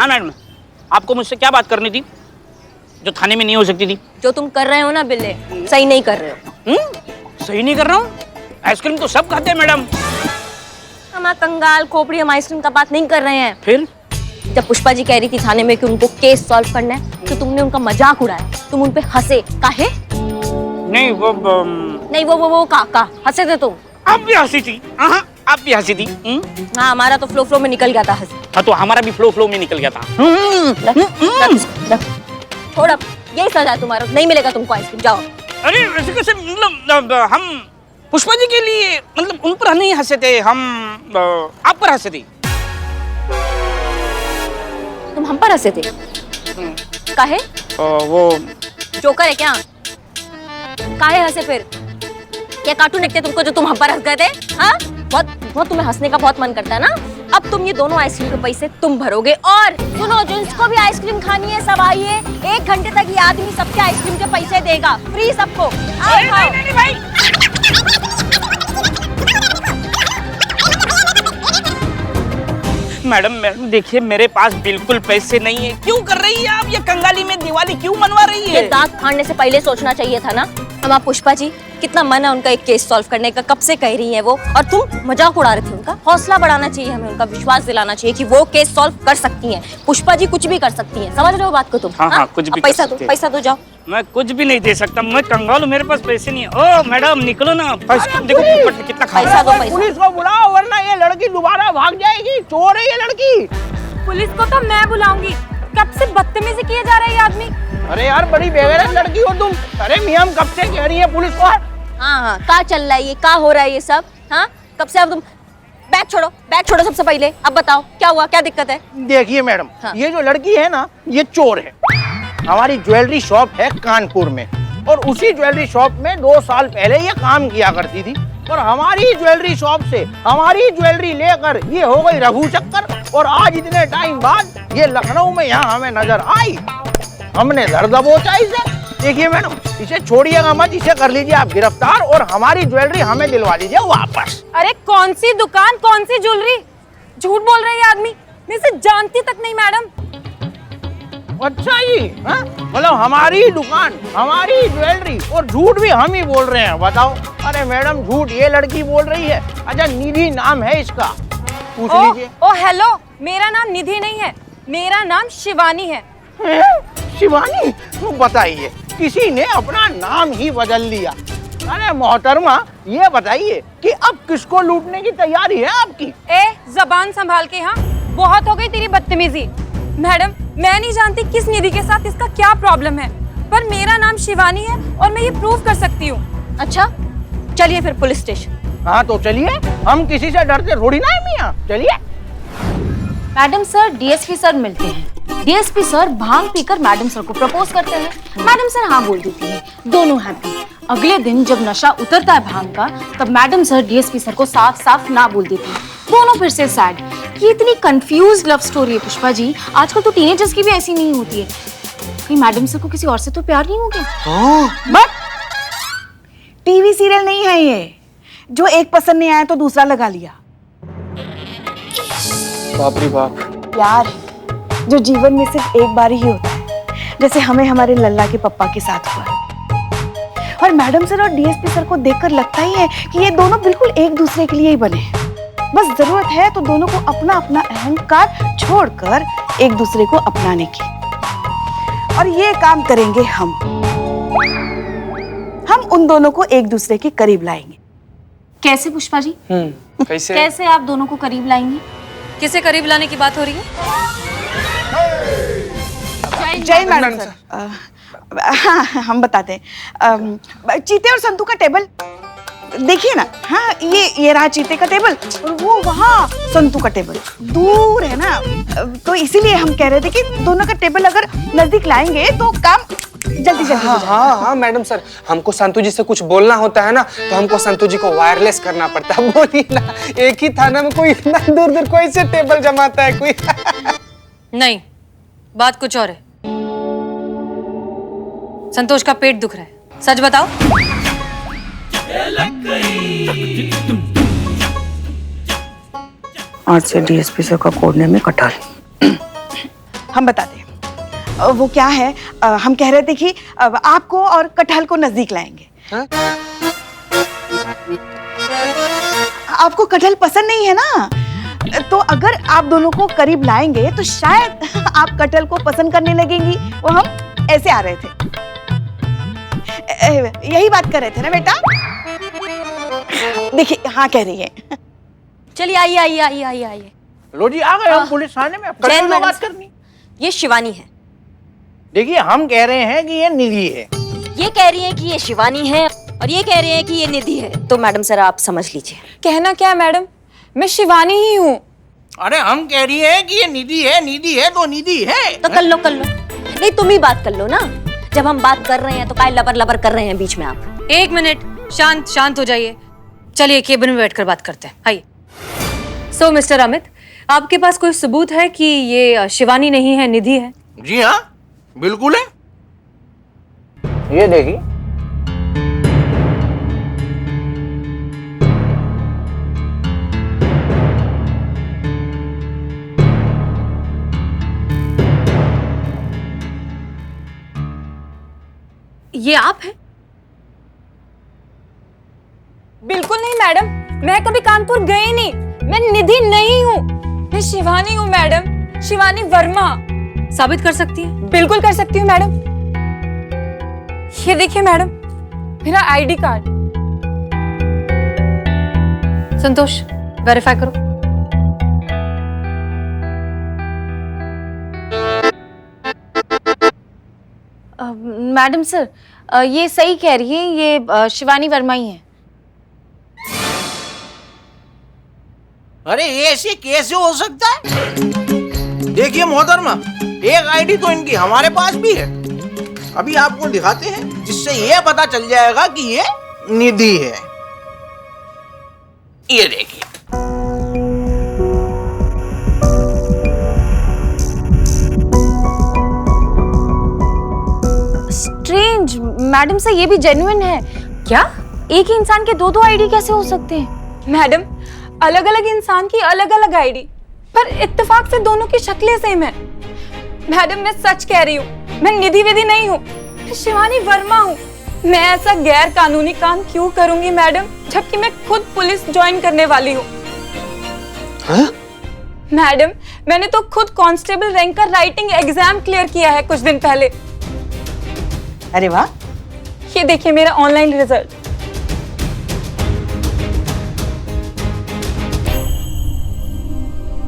हाँ मैडम, आपको मुझसे क्या बात करनी थी जो थाने में नहीं हो सकती थी? जो तुम कर रहे हो ना बिल्ले, सही नहीं कर रहे हो। सही नहीं कर रहा हूँ? आइसक्रीम तो सब खाते हैं मैडम। हम कंगाल खोपड़ी हम आइसक्रीम का बात नहीं कर रहे हैं। फिर जब पुष्पा जी कह रही थी थाने में कि उनको केस सॉल्व करना है, तो तुमने उनका मजाक उड़ाया, तुम उन पे हंसे। काहे? नहीं वो काका हंसे थे तुम। आप भी हंसी थी। हाँ, आप भी हंसी थी। हाँ, हमारा तो फ्लो में निकल गया था हंसी। हाँ, तो हमारा भी फ्लो में निकल गया था। थोड़ा यही सजा है तुम्हारा, नहीं मिलेगा तुमको आइसक्रीम, जाओ। अरे ऐसे कैसे, मतलब हम पुष्पा जी के लिए, मतलब उन पर नहीं हंसे थे, हम आप पर हंसे थे। तुम हम पर हंसे थे? काहे? वो जोकर है क्या? काहे हंसे फिर? क्या कार्टून देखते तुमको जो तुम हम पर हंस गए थे? हाँ, बहुत तुम्हें हंसने का बहुत मन करता है ना। अब तुम ये दोनों आइसक्रीम के पैसे तुम भरोगे। और सुनो, जिसको भी आइसक्रीम खानी है सब आइए, 1 घंटे तक ये आदमी सबके आइसक्रीम के पैसे देगा, फ्री सबको। नहीं भाई। मैडम देखिए, मेरे पास बिल्कुल पैसे नहीं है। क्यों कर रही है आप ये कंगाली में दिवाली क्यों मनवा रही है? ये दांत फाड़ने से पहले सोचना चाहिए था ना। हम आप पुष्पा जी कितना मन है उनका एक केस सॉल्व करने का, कब से कह रही हैं वो, और तुम मजाक उड़ा रहे थे उनका। हौसला बढ़ाना चाहिए हमें, उनका विश्वास दिलाना चाहिए कि वो केस सॉल्व कर सकती हैं। पुष्पा जी कुछ भी कर सकती हैं, समझ रहे हो बात को तुम? हाँ, कुछ भी पैसा दो जाओ। मैं कुछ भी नहीं दे सकता, मैं कंगाल हूं, मेरे पास पैसे नहीं है। ओ मैडम निकलो ना, देखो कितना पैसा दो। पुलिस को बुलाओ वरना ये लड़की दोबारा भाग जाएगी। चोर है ये लड़की। पुलिस को तो मैं बुलाऊंगी। कब से बदतमीजी किए जा रहा है ये आदमी। अरे यार, बड़ी बेगैरत लड़की हो तुम। अरे मियां, कब से कह रही है पुलिस को? हाँ, क्या चल रहा है ये, क्या हो रहा है ये सब? हाँ, कब से? अब तुम बैग छोड़ो सबसे पहले। अब बताओ क्या हुआ, क्या दिक्कत है? देखिए मैडम, ये जो लड़की है ना, ये चोर है। हमारी ज्वेलरी शॉप है कानपुर में, और उसी ज्वेलरी शॉप में 2 साल पहले ये काम किया करती थी। और हमारी ज्वेलरी शॉप से हमारी ज्वेलरी लेकर ये हो गई रघु चक्कर, और आज इतने टाइम बाद ये लखनऊ में यहाँ हमें नजर आई। हमने दर दबोचा इसे। देखिए मैडम, इसे छोड़िएगा मत, इसे कर लीजिए आप गिरफ्तार, और हमारी ज्वेलरी हमें दिलवा दीजिए वापस। अरे कौन सी दुकान, कौन सी ज्वेलरी? झूठ बोल रही है आदमी, मैं इसे जानती तक नहीं मैडम। अच्छा जी, मतलब हमारी दुकान, हमारी ज्वेलरी, और झूठ भी हम ही बोल रहे हैं, बताओ। अरे मैडम, झूठ ये लड़की बोल रही है। अच्छा, निधि नाम है इसका, पूछ लीजिए। ओ हेलो, मेरा नाम निधि नहीं है, मेरा नाम शिवानी है। शिवानी? तो बताइए, किसी ने अपना नाम ही बदल लिया। अरे मोहतरमा, ये बताइए कि अब किसको लूटने की तैयारी है आपकी? जबान संभाल के। हाँ, बहुत हो गई तेरी बदतमीजी। मैडम, मैं नहीं जानती किस निधि के साथ इसका क्या प्रॉब्लम है, पर मेरा नाम शिवानी है और मैं ये प्रूव कर सकती हूँ। अच्छा, चलिए फिर पुलिस स्टेशन। हाँ तो चलिए, हम किसी से डरते थोड़ी ना है मियां, चलिए। मैडम सर, डीएसपी सर मिलते हैं। डीएसपी सर भांग पीकर मैडम सर को प्रपोज करते हैं। मैडम सर हाँ बोल देती है, दोनों हैप्पी। अगले दिन जब नशा उतरता है भांग का, तब मैडम सर डीएसपी सर को साफ साफ ना बोल देती है। दोनों फिर से सैड। ये इतनी कंफ्यूज लव स्टोरी है पुष्पा जी। आजकल तो टीनेजर्स की भी ऐसी नहीं होती है। कहीं मैडम सर को किसी और से तो प्यार नहीं हो गया? बट टीवी सीरियल नहीं है ये, जो एक पसंद नहीं आया तो दूसरा लगा लिया। बाप रे बाप। प्यार है जो जीवन में सिर्फ एक बार ही होता है, जैसे हमें हमारे लल्ला के पप्पा के साथ हुआ। और मैडम सर और डीएसपी सर को देखकर लगता ही है कि ये दोनों बिल्कुल एक दूसरे के लिए ही बने हैं। बस जरूरत है तो दोनों को अपना अपना अहंकार छोड़कर एक दूसरे को अपनाने की। और ये काम करेंगे हम उन दोनों को एक दूसरे के करीब लाएंगे। कैसे पुष्पा जी? कैसे? कैसे आप दोनों को करीब लाएंगे? किसे करीब लाने की बात हो रही है? जय मैडम सर। हाँ, हम बताते हैं। चीते और संतू का टेबल देखिए ना। हाँ, ये रहा चीते का टेबल, और वो वहाँ संतू का टेबल दूर है ना। तो इसीलिए हम कह रहे थे कि दोनों का टेबल अगर नजदीक लाएंगे तो काम जल्दी जल्दी हो जाएगा। हाँ मैडम सर, हमको संतू जी से कुछ बोलना होता है ना, तो हमको संतू जी को वायरलेस करना पड़ता है। बोलिए ना, एक ही थाना में कोई इतना दूर दूर कोई से टेबल जमाता है कोई? नहीं, बात कुछ और है। संतोष का पेट दुख रहा है, सच बताओ। आज से डीएसपी सर का कोड नेम है कटहल। हम बताते हैं। वो क्या है, हम कह रहे थे कि आपको और कटहल को नजदीक लाएंगे। हाँ? आपको कटहल पसंद नहीं है ना, तो अगर आप दोनों को करीब लाएंगे तो शायद आप कटहल को पसंद करने लगेंगी। वो हम ऐसे आ रहे थे, यही बात कर रहे थे ना बेटा? देखिए हाँ कह रही है। चलिए आइए आइए आइए आइए आइए। लो जी आ गए हम पुलिस थाने में। अब कटहल में मैडम बात करनी। ये शिवानी है। देखिए हम कह रहे हैं कि ये निधि है। ये कह रही है कि ये शिवानी है और ये कह रहे हैं कि ये निधि है। तो मैडम सर आप समझ लीजिए। कहना क्या है मैडम, मैं शिवानी ही हूँ। अरे हम कह रही है कि ये निधि है तो निधि है। तो कर लो नहीं, तुम ही बात कर लो ना। जब हम बात कर रहे हैं तो काय लबर लबर कर रहे हैं बीच में आप। 1 मिनट, शांत हो जाइए। चलिए केबिन में बैठकर बात करते हैं। आइए। सो मिस्टर अमित, आपके पास कोई सबूत है कि ये शिवानी नहीं है, निधि है? जी हाँ बिल्कुल है। ये देखिए। ये आप हैं? बिल्कुल नहीं मैडम, मैं कभी कानपुर गई नहीं। मैं निधि नहीं हूँ, मैं शिवानी हूँ मैडम, शिवानी वर्मा। साबित कर सकती हैं? बिल्कुल कर सकती हूँ मैडम। ये देखिए मैडम, मेरा आईडी कार्ड। संतोष, वेरीफाई करो। मैडम सर, ये सही कह रही है, ये शिवानी वर्मा ही है। अरे ये ऐसे कैसे हो सकता है? देखिए मोहतरमा, एक आईडी तो इनकी हमारे पास भी है। अभी आपको दिखाते हैं, जिससे ये पता चल जाएगा कि ये निधि है। ये देखिए। स्ट्रेंज, मैडम सर ये भी जेन्युइन है। क्या एक ही इंसान के दो आईडी कैसे हो सकते हैं? मैडम, अलग अलग इंसान की अलग अलग आईडी, पर इत्तेफाक से दोनों की शक्लें सेम है। मैडम मैं सच कह रही हूँ, मैं निधि विधि नहीं हूँ, मैं शिवानी वर्मा हूँ। मैं ऐसा गैर कानूनी काम क्यों करूंगी मैडम, जबकि मैं खुद पुलिस ज्वाइन करने वाली हूँ। मैडम मैंने तो खुद कांस्टेबल रैंक का राइटिंग एग्जाम क्लियर किया है कुछ दिन पहले। अरे वाह। ये देखिए मेरा ऑनलाइन रिजल्ट।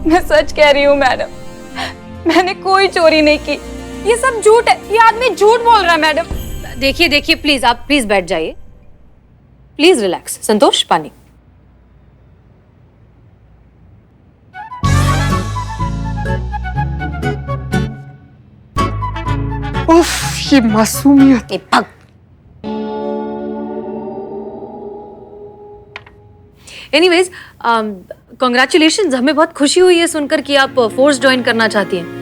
मैं सच कह रही हूँ मैडम, मैंने कोई चोरी नहीं की। ये सब झूठ है, ये आदमी झूठ बोल रहा है मैडम। देखिए प्लीज, आप प्लीज बैठ जाइए। Please relax. संतोष, पानी। उफ, ये मासूमियत। ए भग। Anyways, congratulations. हमें बहुत खुशी हुई है सुनकर कि आप फोर्स ज्वाइन करना चाहती हैं।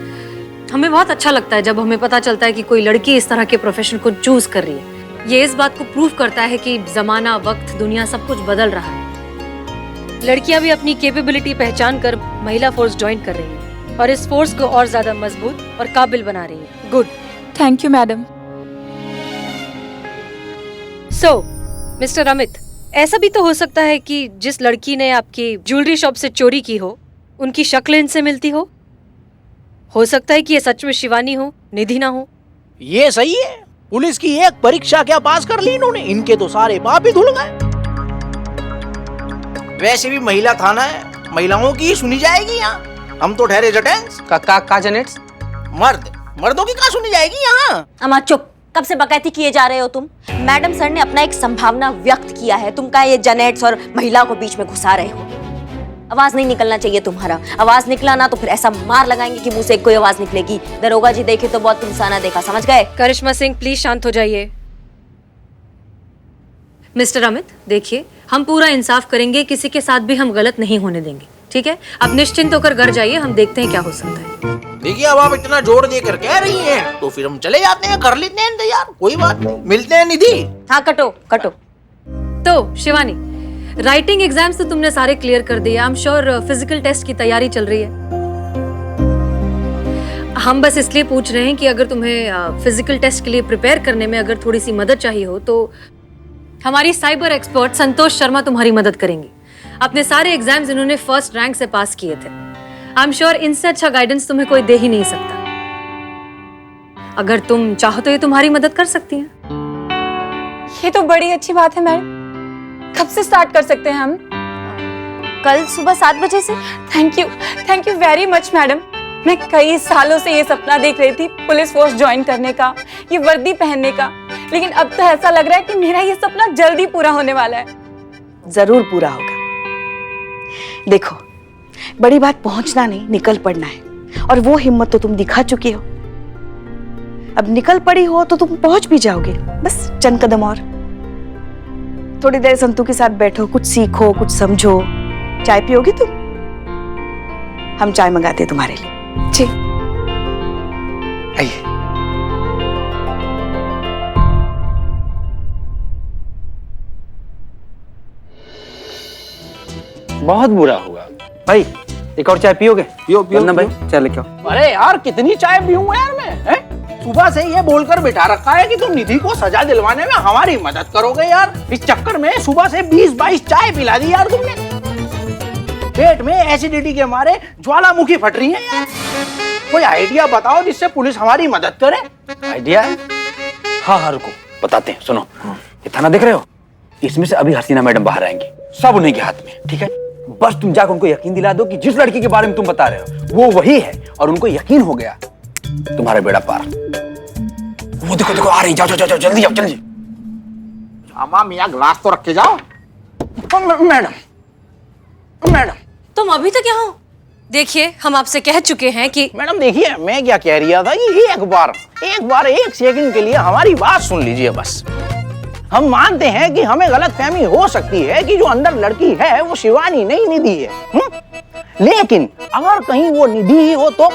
हमें बहुत अच्छा लगता है जब हमें पता चलता है कि कोई लड़की इस तरह के प्रोफेशन को चूज कर रही है। ये इस बात को प्रूव करता है कि जमाना, वक्त, दुनिया सब कुछ बदल रहा है। लड़कियां भी अपनी कैपेबिलिटी पहचान कर महिला फोर्स ज्वाइन कर रही हैं और इस फोर्स को और ज्यादा मजबूत और काबिल बना रही है। Good. Thank you madam. So mister Amit, ऐसा भी तो हो सकता है कि जिस लड़की ने आपकी ज्वेलरी शॉप से चोरी की हो, उनकी शक्ल इनसे मिलती हो सकता है कि ये सच में शिवानी हो, निधि ना हो। ये सही है। पुलिस की एक परीक्षा क्या पास कर ली इन्होंने, इनके तो सारे पाप ही धुल गए। वैसे भी महिला थाना है, महिलाओं की सुनी जाएगी यहाँ। हम तो ठहरे जटेंस। का जेनेट्स? मर्दों की कहाँ सुनी जाएगी यहाँ? अम्मा चुप। कब से बकैती किए जा रहे हो तुम? मैडम सर ने अपना एक संभावना व्यक्त किया है, तुम का ये जनेट्स और महिला को बीच में घुसा रहे हो। आवाज नहीं निकलना चाहिए तुम्हारा। आवाज निकला ना तो फिर ऐसा मार लगाएंगे कि मुंह से कोई आवाज निकलेगी। दरोगा जी देखे तो बहुत तुमसाना देखा, समझ गए? करिश्मा सिंह, प्लीज शांत हो जाइए। मिस्टर अमित, देखिए हम पूरा इंसाफ करेंगे, किसी के साथ भी हम गलत नहीं होने देंगे, ठीक है? आप निश्चिंत होकर घर जाइए, हम देखते हैं क्या हो सकता है। देखिए अब आप इतना जोर देकर कह रही हैं, तो फिर हम चले जाते हैं, कर लेते हैं इंतजार। कोई बात नहीं, मिलते हैं निधि। हाँ कटो। तो शिवानी, राइटिंग एग्जाम्स तो तुमने सारे क्लियर कर दिए। I am sure physical test की तैयारी चल रही है। हम बस इसलिए पूछ रहे हैं कि अगर तुम्हें फिजिकल टेस्ट के लिए प्रिपेयर करने में अगर थोड़ी सी मदद चाहिए हो तो हमारी साइबर एक्सपर्ट संतोष शर्मा तुम्हारी मदद करेंगी। अपने सारे एग्जाम्स इन्होंने फर्स्ट रैंक से पास किए थे। आई एम श्योर इनसे अच्छा गाइडेंस तुम्हें कोई दे ही नहीं सकता। अगर तुम चाहो तो ये तुम्हारी मदद कर सकती हैं। ये तो बड़ी अच्छी बात है मैडम। कब से स्टार्ट कर सकते हैं हम? कल सुबह 7 बजे से। Thank you very much madam. मैं कई सालों से ये सपना देख रही थी पुलिस फोर्स ज्वाइन करने का, ये वर्दी पहनने का, लेकिन अब तो ऐसा लग रहा है कि मेरा ये सपना जल्दी पूरा होने वाला है। जरूर पूरा होगा। देखो, बड़ी बात पहुंचना नहीं, निकल पड़ना है, और वो हिम्मत तो तुम दिखा चुके हो। अब निकल पड़ी हो तो तुम पहुंच भी जाओगे। बस चंद कदम और। थोड़ी देर संतू के साथ बैठो, कुछ सीखो, कुछ समझो। चाय पियोगी तुम? हम चाय मंगाते हैं तुम्हारे लिए। जी आइए। बहुत बुरा हुआ भाई, एक और चाय पियोगे? पियो पियो ना भाई, पियो। चाय लेके आओ। अरे यार, कितनी चाय पीऊंगा यार मैं, हैं? सुबह से ये बोलकर बिठा रखा है कि तुम निधि को सजा दिलवाने में हमारी मदद करोगे यार। इस चक्कर में सुबह से 20-22 चाय पिला दी यार तुमने। पेट में एसिडिटी के मारे ज्वालामुखी फट रही है यार। कोई आइडिया बताओ जिससे पुलिस हमारी मदद करे। आइडिया है? हाँ, रुको बताते हैं। सुनो, ये थाना देख रहे हो? इसमें से अभी हसीना मैडम बाहर आएंगी, सब उन्हीं के हाथ में, ठीक है? बस तुम जाकर उनको यकीन दिला दो कि जिस लड़की के बारे में तुम बता रहे हो वो वही है, और उनको यकीन हो गया, तुम्हारा बेड़ा पार। वो देखो देखो आ रही, जाओ जाओ जाओ, जल्दी जाओ जल्दी। अम्मा मियाँ, ग्लास तो रख के जाओ। मैडम तुम अभी तक यहाँ हो? देखिए, हम आपसे कह चुके हैं कि मैडम देखिए, मैं क्या कह रहा था कि एक बार एक सेकंड के लिए हमारी बात सुन लीजिए बस। हम मानते हैं कि हमें गलतफहमी हो सकती है कि जो अंदर लड़की है वो शिवानी नहीं, निधि है। लेकिन अगर कहीं वो निधि ही हो तो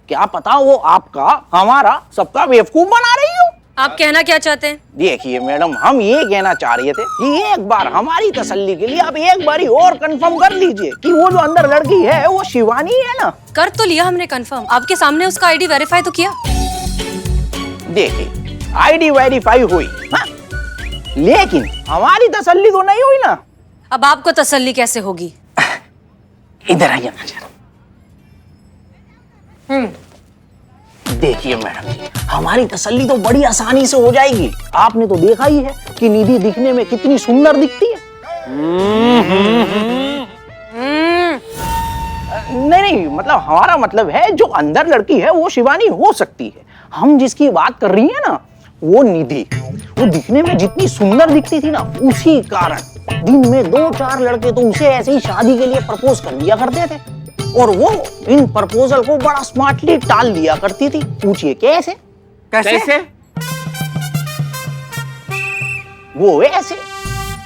क्या पता वो आपका, हमारा, सबका बेवकूफ बना रही हो। आप कहना क्या चाहते हैं? देखिए मैडम, हम ये कहना चाह रहे थे कि एक बार हमारी तसल्ली के लिए आप एक बारी और कंफर्म कर लीजिए कि वो जो अंदर लड़की है वो शिवानी है ना। कर तो लिया हमने कंफर्म, आपके सामने उसका आईडी वेरीफाई तो किया। देखिए, आईडी वेरीफाई हुई, हाँ? लेकिन हमारी तसल्ली तो नहीं हुई ना। अब आपको तसल्ली कैसे होगी? इधर आइए ना जरा। देखिए मैडम जी, हमारी तसल्ली तो बड़ी आसानी से हो जाएगी। आपने तो देखा ही है कि निधि दिखने में कितनी सुंदर दिखती है। नहीं, मतलब हमारा मतलब है जो अंदर लड़की है वो शिवानी हो सकती है। हम जिसकी बात कर रही है ना वो निधि, वो दिखने में जितनी सुंदर दिखती थी ना, उसी कारण दिन में 2-4 लड़के तो उसे ऐसे ही शादी के लिए प्रपोज कर दिया करते थे, और वो इन प्रपोजल को बड़ा स्मार्टली टाल दिया करती थी। पूछिए कैसे? कैसे? वो ऐसे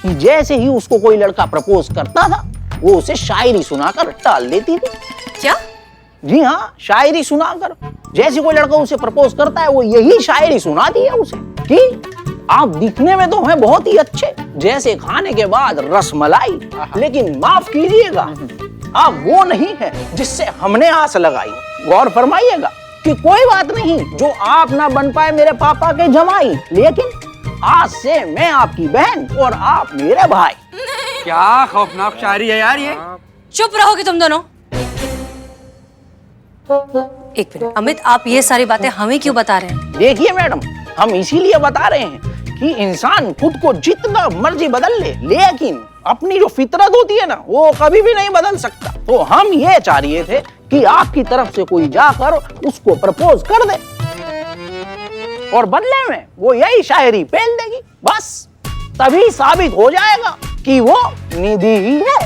कि जैसे ही उसको कोई लड़का प्रपोज करता था वो उसे शायरी सुनाकर टाल देती थी। क्या? जी हाँ, शायरी सुनाकर। जैसे कोई लड़का उसे प्रपोज करता है वो यही शायरी सुनाती है उसे कि आप दिखने में तो हैं बहुत ही अच्छे, जैसे खाने के बाद रसमलाई, लेकिन माफ कीजिएगा आप वो नहीं है जिससे हमने आस लगाई। गौर फरमाइएगा कि कोई बात नहीं जो आप ना बन पाए मेरे पापा के जमाई, लेकिन आज से मैं आपकी बहन और आप मेरे भाई। क्या खौफनाक शायरी है यार ये। चुप रहोगे तुम दोनों। एक मिनट अमित, आप ये सारी बातें हमें क्यों बता रहे हैं? देखिए मैडम, हम इसीलिए बता रहे हैं कि इंसान खुद को जितना मर्जी बदल ले, लेकिन अपनी जो फितरत होती है ना वो कभी भी नहीं बदल सकता। तो हम ये चाह रहे थे कि आपकी तरफ से कोई जाकर उसको प्रपोज कर दे और बदले में वो यही शायरी पहन देगी, बस तभी साबित हो जाएगा कि वो निधि ही है।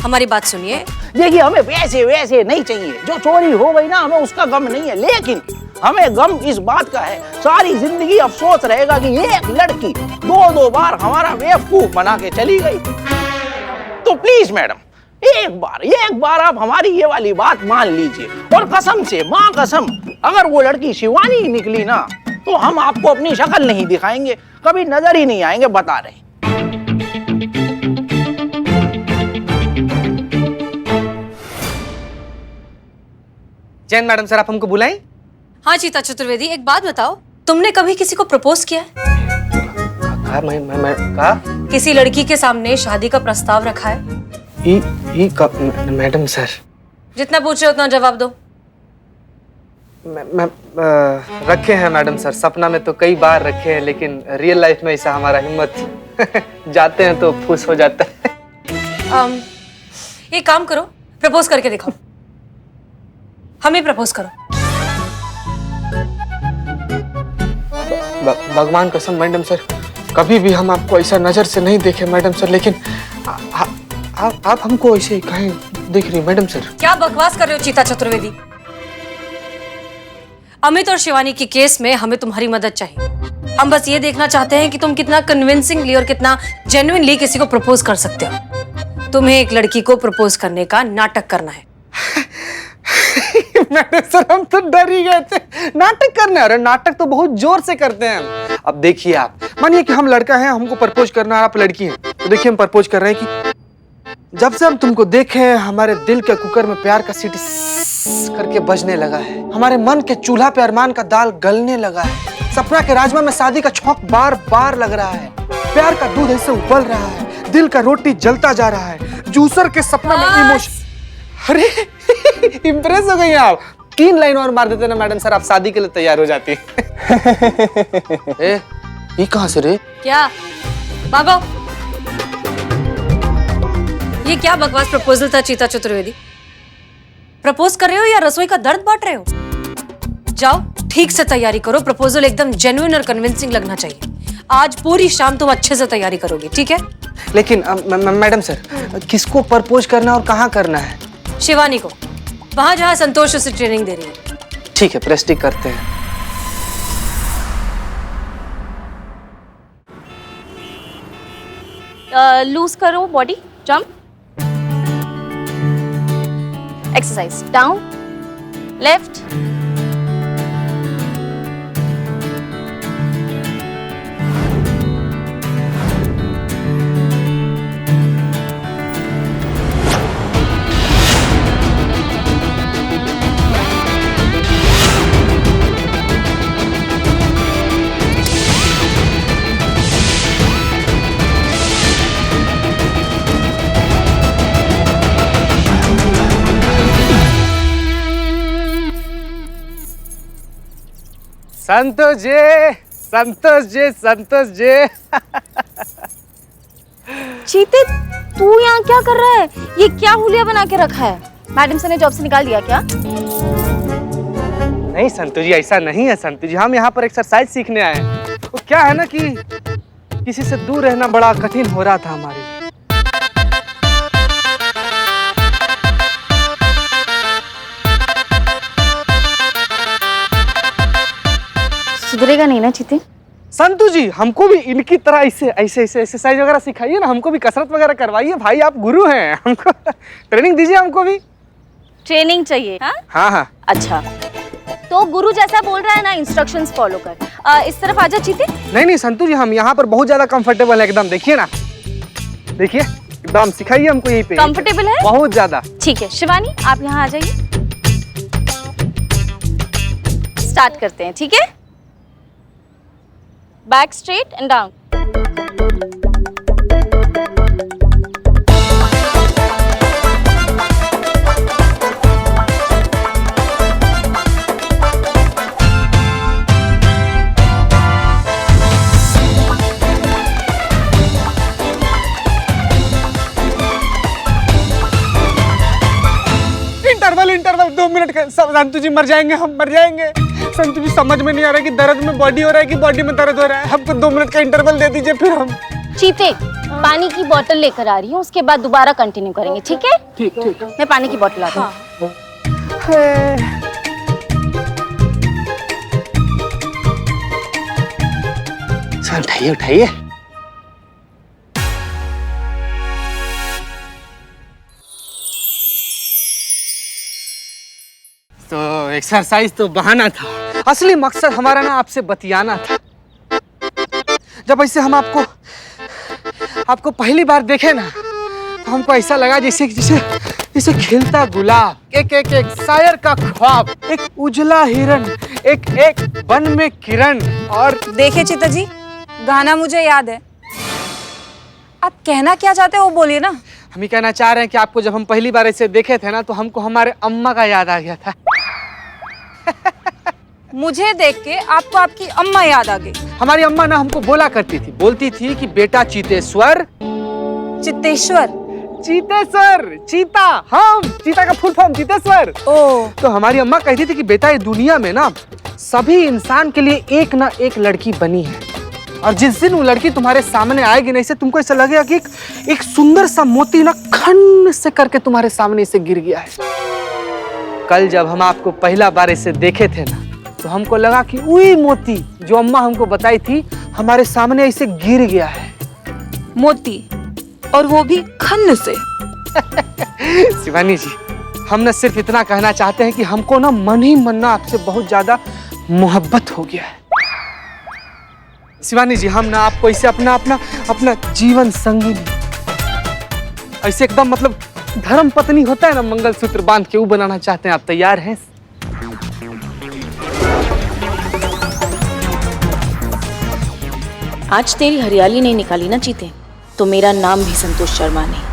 हमारी बात सुनिए। देखिए, हमें पैसे वैसे नहीं चाहिए, जो चोरी हो गई ना हमें उसका गम नहीं है, लेकिन हमें गम इस बात का है सारी जिंदगी अफसोस रहेगा कि एक लड़की 2-2 बार हमारा बेवकूफ बना के चली गई। तो प्लीज मैडम, एक बार आप हमारी ये वाली बात मान लीजिए, और कसम से, माँ कसम, अगर वो लड़की शिवानी निकली ना तो हम आपको अपनी शक्ल नहीं दिखाएंगे, कभी नजर ही नहीं आएंगे, बता रहे। जैन मैडम सर, आप हमको बुलाएं? हाँ चीता चतुर्वेदी, एक बात बताओ, तुमने कभी किसी को प्रपोज किया है? कहा? किसी लड़की के सामने शादी का प्रस्ताव रखा है? मैडम सर, जितना पूछ रहे हो उतना जवाब दो। मैं रखे हैं मैडम सर, सपना में तो कई बार रखे हैं, लेकिन रियल लाइफ में ऐसा हमारा हिम्मत जाते हैं तो फुस हो जाता है। एक काम करो, प्रपोज करके दिखाओ, हमें प्रपोज करो। भगवान कसम मैडम सर, कभी भी हम आपको ऐसा नजर से नहीं देखे मैडम सर, लेकिन आप हमको ऐसे कहीं दिख रही मैडम सर। क्या बकवास कर रहे हो चीता चतुर्वेदी? अमित और शिवानी के केस में हमें तुम्हारी मदद चाहिए। हम बस ये देखना चाहते हैं कि तुम कितना कन्विंसिंगली और कितना जेन्युइनली किसी को प्रपोज कर सकते हो। तुम्हें एक लड़की को प्रपोज करने का नाटक करना है। मैडम सर, हम तो डर ही गए थे। नाटक करने? अरे नाटक तो बहुत जोर से करते हैं हम। अब देखिए, आप मानिए कि हम लड़का हैं, हमको प्रपोज करना है, आप लड़की हैं, तो देखिए हम प्रपोज कर रहे हैं कि जब से हम तुमको देखे हैं, हमारे दिल के कुकर में प्यार का सीटी करके बजने लगा है, हमारे मन के चूल्हा पे अरमान का दाल गलने लगा है, सपना के राजमा में शादी का छौंक बार बार लग रहा है, प्यार का दूध ऐसे उबल रहा है, दिल का रोटी जलता जा रहा है, जूसर के सपना में इमोशन। अरे इम्प्रेस हो गई आप। 3 लाइन और मार देते ना मैडम सर, आप शादी के लिए तैयार हो जाती। ये कहां से रे? क्या भागो? ये क्या बकवास प्रपोजल था चीता चतुर्वेदी? प्रपोज कर रहे हो या रसोई का दर्द बांट रहे हो? जाओ ठीक से तैयारी करो, प्रपोजल एकदम जेन्युइन और कन्विंसिंग लगना चाहिए। आज पूरी शाम तुम अच्छे से तैयारी करोगे, ठीक है? लेकिन मैडम सर, किसको प्रपोज करना और कहाँ करना है? शिवानी को, वहां जहां संतोष उसे ट्रेनिंग दे रही है। ठीक है, प्रेस्टिक करते हैं। लूज करो body, jump, exercise, down, left, Santosh ji, Santosh ji, Santosh ji. चीते, तू यहाँ क्या कर रहा है? ये क्या हुलिया बना के रखा है? मैडम सर ने जॉब से निकाल दिया क्या? नहीं संतोष जी, ऐसा नहीं है संतोष जी, हम यहाँ पर एक्सरसाइज सीखने आए हैं। तो क्या है ना कि किसी से दूर रहना बड़ा कठिन हो रहा था हमारे लिए। सुधरेगा नहीं ना चीते? संतु जी, हमको भी इनकी तरह ऐसे ऐसे ऐसे एक्सरसाइज वगैरह सिखाइए ना, हमको भी कसरत वगैरह करवाइए। भाई आप गुरु हैं, हमको ट्रेनिंग दीजिए। हमको भी ट्रेनिंग चाहिए? हाँ हाँ हाँ। अच्छा, तो गुरु जैसा बोल रहा है ना, इंस्ट्रक्शंस फॉलो कर। इस तरफ आजा चीते। नहीं नहीं संतु जी, हम यहाँ पर बहुत ज्यादा कंफर्टेबल है एकदम। देखिए ना, देखिए एकदम सिखाइए हमको यहीं पे। कंफर्टेबल है? बहुत ज्यादा। ठीक है शिवानी, आप यहाँ आ जाइए, स्टार्ट करते हैं, ठीक है? Back straight and down. Interval 2 minute का। संतु जी मर जाएंगे, हम मर जाएंगे। संतु जी समझ में नहीं आ रहा है कि दर्द में बॉडी हो रहा है कि बॉडी में दर्द हो रहा है। हमको 2 मिनट का इंटरवल दे दीजिए, फिर हम। चीते, पानी की बोतल लेकर आ रही हूँ, उसके बाद दोबारा कंटिन्यू करेंगे, ठीक है? ठीक ठीक। मैं पानी की बोतल लाती हूँ। सर उठाइए उठाइए। तो एक्सरसाइज तो बहाना था, असली मकसद हमारा ना आपसे बतियाना था। जब ऐसे हम आपको पहली बार देखे ना, तो हमको ऐसा लगा जैसे जैसे जैसे खिलता गुलाब, एक एक एक शायर का ख्वाब, एक उजला हिरन, एक एक वन में किरण। और देखिए चिता जी, गाना मुझे याद है, आप कहना क्या चाहते हो वो बोलिए ना। हम ही कहना चाह रहे हैं कि आपको जब हम पहली बार ऐसे देखे थे ना, तो हमको हमारे अम्मा का याद आ गया था। मुझे देख के आपको आपकी अम्मा याद आ गई। हमारी अम्मा ना हमको बोलती थी कि बेटा चीतेश्वर। चित्तेश्वर? चीतेश्वर, चीता, हम चीता का फुल फॉर्म चीतेश्वर। ओ, तो हमारी अम्मा कहती थी कि बेटा ये दुनिया में ना सभी इंसान के लिए एक ना एक लड़की बनी है, और जिस दिन वो लड़की तुम्हारे सामने आएगी ना, इसे तुमको ऐसा लगेगा कि एक सुंदर सा मोती ना खन से करके तुम्हारे सामने से गिर गया है। कल जब हम आपको पहला बार ऐसे देखे थे ना, तो हमको लगा कि वही मोती जो अम्मा हमको बताई थी हमारे सामने ऐसे गिर गया है। मोती, और वो भी खन्न से। शिवानी जी, हम ना सिर्फ इतना कहना चाहते हैं कि हमको ना मन ही मन ना आपसे बहुत ज्यादा मोहब्बत हो गया है। शिवानी जी, हम ना आपको ऐसे अपना अपना अपना जीवन संगी, ऐसे एकदम मतलब धर्म पत्नी होता है ना, मंगलसूत्र बांध के वो बनाना चाहते हैं। आप तैयार हैं? आज तेरी हरियाली नहीं निकाली ना चीते, तो मेरा नाम भी संतोष शर्मा नहीं।